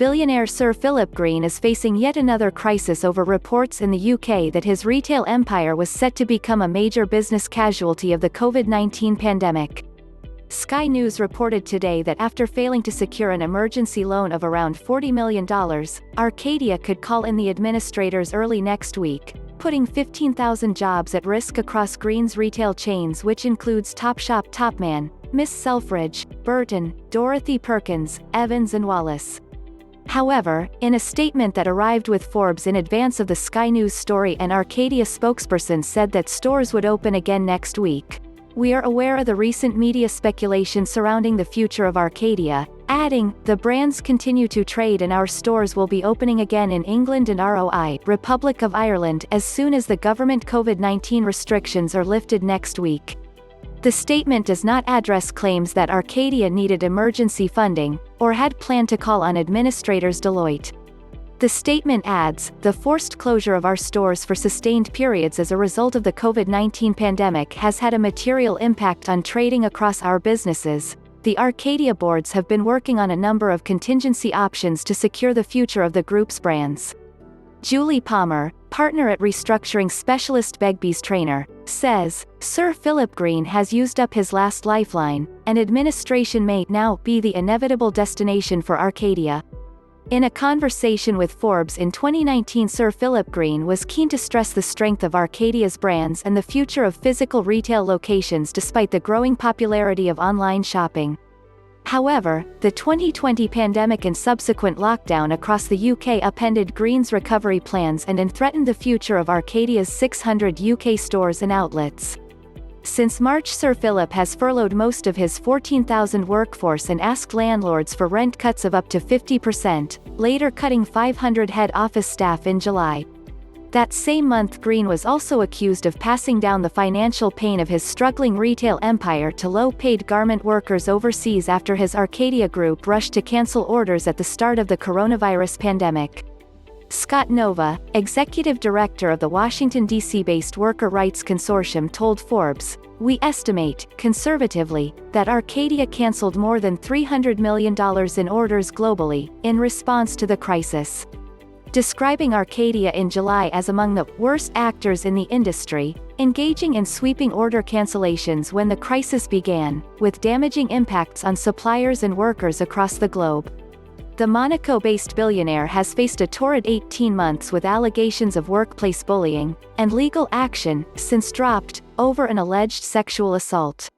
Billionaire Sir Philip Green is facing yet another crisis over reports in the UK that his retail empire was set to become a major business casualty of the COVID-19 pandemic. Sky News reported today that after failing to secure an emergency loan of around $40 million, Arcadia could call in the administrators early next week, putting 15,000 jobs at risk across Green's retail chains, which includes Topshop, Topman, Miss Selfridge, Burton, Dorothy Perkins, Evans and Wallis. However, in a statement that arrived with Forbes in advance of the Sky News story, an Arcadia spokesperson said that stores would open again next week. "We are aware of the recent media speculation surrounding the future of Arcadia," adding, "The brands continue to trade and our stores will be opening again in England and ROI, Republic of Ireland, as soon as the government COVID-19 restrictions are lifted next week." The statement does not address claims that Arcadia needed emergency funding, or had planned to call on administrators Deloitte. The statement adds, "The forced closure of our stores for sustained periods as a result of the COVID-19 pandemic has had a material impact on trading across our businesses. The Arcadia boards have been working on a number of contingency options to secure the future of the group's brands." Julie Palmer, partner at restructuring specialist Begbies Traynor, says, "Sir Philip Green has used up his last lifeline, and administration may now be the inevitable destination for Arcadia." In a conversation with Forbes in 2019, Sir Philip Green was keen to stress the strength of Arcadia's brands and the future of physical retail locations despite the growing popularity of online shopping. However, the 2020 pandemic and subsequent lockdown across the UK upended Green's recovery plans and threatened the future of Arcadia's 600 UK stores and outlets. Since March, Sir Philip has furloughed most of his 14,000 workforce and asked landlords for rent cuts of up to 50%, later cutting 500 head office staff in July. That same month, Green was also accused of passing down the financial pain of his struggling retail empire to low-paid garment workers overseas after his Arcadia Group rushed to cancel orders at the start of the coronavirus pandemic. Scott Nova, executive director of the Washington, D.C.-based Worker Rights Consortium, told Forbes, "We estimate, conservatively, that Arcadia canceled more than $300 million in orders globally, in response to the crisis." Describing Arcadia in July as among the worst actors in the industry, engaging in sweeping order cancellations when the crisis began, with damaging impacts on suppliers and workers across the globe. The Monaco-based billionaire has faced a torrid 18 months with allegations of workplace bullying, and legal action, since dropped, over an alleged sexual assault.